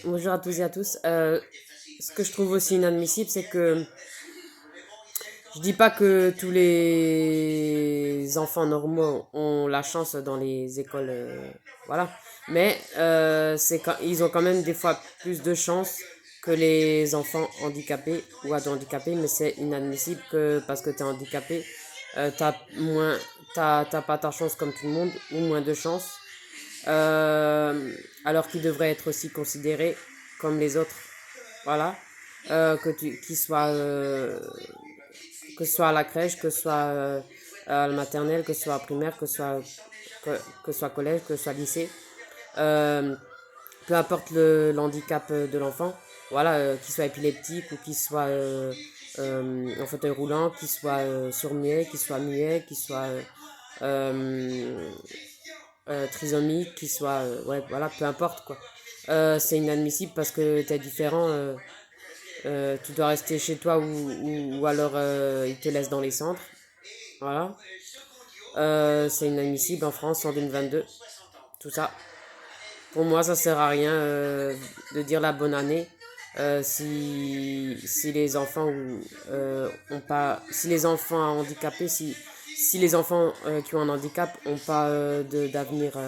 Bonjour à tous et à tous. Ce que je trouve aussi inadmissible, c'est que je dis pas que tous les enfants normaux ont la chance dans les écoles, voilà. Mais ils ont quand même des fois plus de chance que les enfants handicapés ou ados handicapés. Mais c'est inadmissible que parce que tu es handicapé, t'as moins, t'as pas ta chance comme tout le monde ou moins de chance. Alors qu'ils devraient être aussi considérés comme les autres. Voilà. Que ce soit à la crèche, que ce soit à la maternelle, que ce soit à primaire, que ce soit collège, que ce soit lycée. Euh, Peu importe l'handicap de l'enfant, voilà, qu'il soit épileptique ou qu'il soit en fauteuil roulant, qu'il soit sourd-muet, qu'il soit muet, qu'il soit euh, trisomique, qu'il soit, ouais, voilà, peu importe quoi. C'est inadmissible parce que t'es différent. Tu dois rester chez toi ou alors ils te laissent dans les centres. Voilà. C'est inadmissible en France en 2022. Tout ça. Pour moi, ça sert à rien de dire la bonne année si les enfants ont pas, si les enfants handicapés, si les enfants qui ont un handicap ont pas d'avenir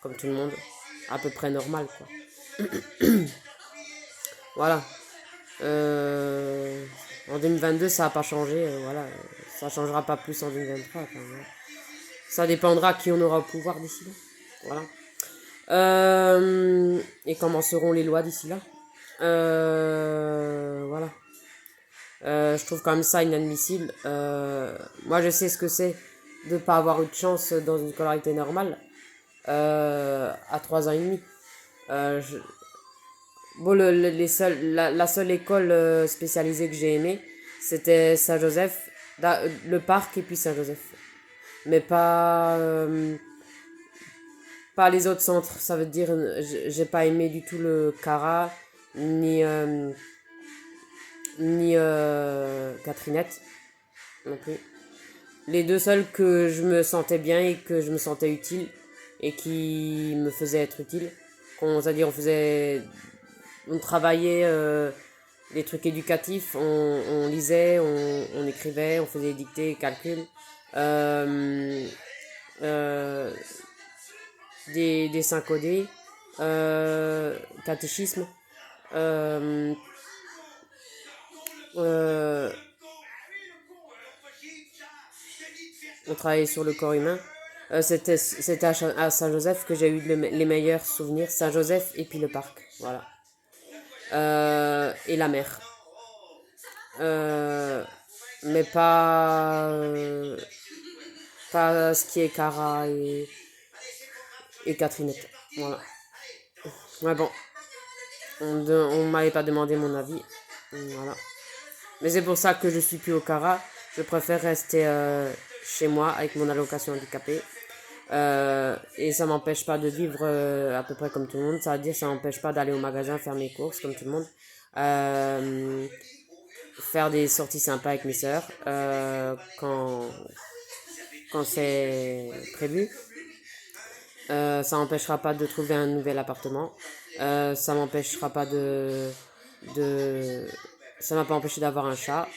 comme tout le monde, à peu près normal quoi. Voilà. En 2022, ça n'a pas changé. Voilà. Ça changera pas plus en 2023. Enfin, voilà. Ça dépendra qui on aura au pouvoir d'ici là. Voilà. Et comment seront les lois d'ici là. Voilà. Je trouve quand même ça inadmissible. Moi, je sais ce que c'est de ne pas avoir eu de chance dans une scolarité normale à 3 ans et demi. Je, Bon, la seule école spécialisée que j'ai aimée, c'était Saint-Joseph, le parc et puis Saint-Joseph. Mais pas les autres centres. Ça veut dire, j'ai pas aimé du tout le Cara, ni Catrinette non plus. Les deux seuls que je me sentais bien et que je me sentais utile et qui me faisaient être utile. C'est-à-dire, on travaillait les trucs éducatifs, on lisait, on écrivait, on faisait des dictées, calculs, euh, euh, des dessins codés, catéchisme, euh, euh, on travaillait sur le corps humain. C'était à Saint-Joseph que j'ai eu les meilleurs souvenirs. Saint-Joseph et puis le parc, voilà. Et la mer. Euh, mais pas ce qui est Cara et Catherinette. Voilà. Ouais, bon, on m'avait pas demandé mon avis. Voilà. Mais c'est pour ça que je suis plus au Cara. Je préfère rester chez moi avec mon allocation handicapée. Et ça m'empêche pas de vivre à peu près comme tout le monde. Ça veut dire que ça m'empêche pas d'aller au magasin faire mes courses comme tout le monde. Euh, Faire des sorties sympas avec mes sœurs quand c'est prévu. Ça m'empêchera pas de trouver un nouvel appartement. Ça m'empêchera pas de... Ça m'a pas empêché d'avoir un chat.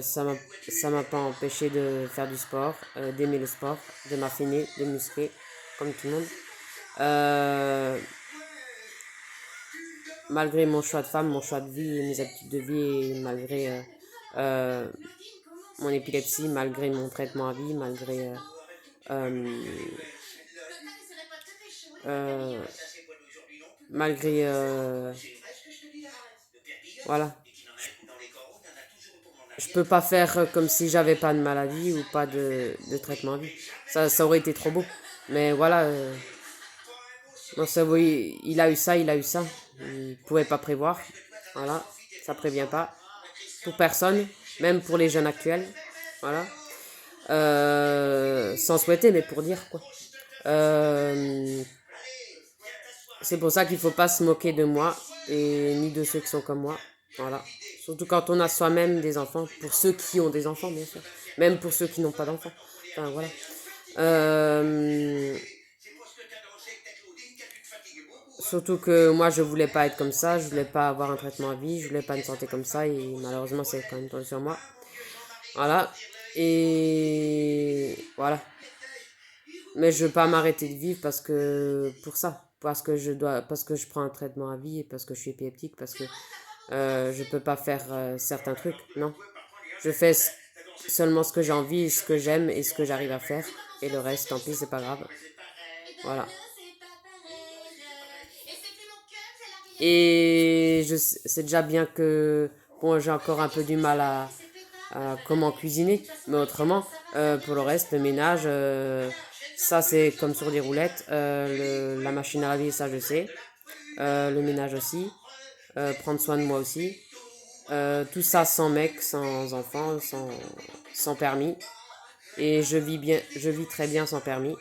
Ça m'a pas empêché de faire du sport, d'aimer le sport, de m'affiner, de muscler, comme tout le monde. Euh, Malgré mon choix de femme, mon choix de vie, mes habitudes de vie, et malgré euh, mon épilepsie, malgré mon traitement à vie, euh, euh, malgré voilà, je peux pas faire comme si j'avais pas de maladie ou pas de traitement à vie. Ça aurait été trop beau. Mais voilà, mon cerveau, il a eu ça, il a eu ça. Il pouvait pas prévoir. Voilà, ça prévient pas. Pour personne, même pour les jeunes actuels. Voilà. Sans souhaiter, mais pour dire quoi. Euh, c'est pour ça qu'il faut pas se moquer de moi et ni de ceux qui sont comme moi. Voilà. Surtout quand on a soi-même des enfants. Pour ceux qui ont des enfants, bien sûr. Même pour ceux qui n'ont pas d'enfants. Enfin, voilà. Euh, Surtout que moi, je voulais pas être comme ça, je voulais pas avoir un traitement à vie, je voulais pas une santé comme ça, et malheureusement, c'est quand même tombé sur moi. Voilà. Et voilà. Mais je veux pas m'arrêter de vivre parce que pour ça, parce que je prends un traitement à vie et parce que je suis épileptique, parce que je peux pas faire certains trucs. Non, je fais seulement ce que j'ai envie, ce que j'aime et ce que j'arrive à faire, et le reste, tant pis, c'est pas grave. Voilà. Et c'est déjà bien que bon, j'ai encore un peu du mal à comment cuisiner, mais autrement, pour le reste, le ménage, ça c'est comme sur des roulettes. La machine à laver, ça je sais. Le ménage aussi. Prendre soin de moi aussi. Tout ça sans mec, sans enfant, sans permis. Et je vis très bien sans permis.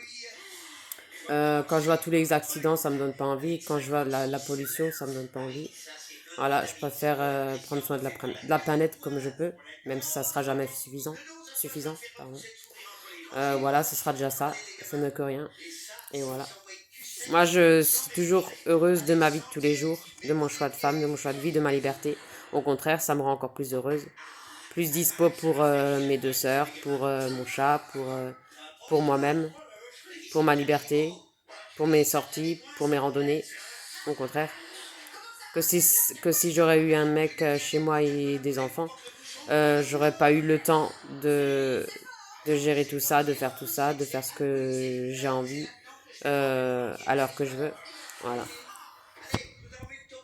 Quand je vois tous les accidents, ça me donne pas envie. Quand je vois la pollution, ça me donne pas envie. Voilà, je préfère prendre soin de la planète comme je peux, même si ça sera jamais suffisant, pardon. Voilà, ce sera déjà ça, c'est mieux que rien. Et voilà. Moi, je suis toujours heureuse de ma vie de tous les jours, de mon choix de femme, de mon choix de vie, de ma liberté. Au contraire, ça me rend encore plus heureuse. Plus dispo pour mes deux sœurs, pour mon chat, pour moi-même, pour ma liberté, pour mes sorties, pour mes randonnées. Au contraire. Que si j'aurais eu un mec chez moi et des enfants, j'aurais pas eu le temps de gérer tout ça, de faire tout ça, de faire ce que j'ai envie à l'heure que je veux. Voilà.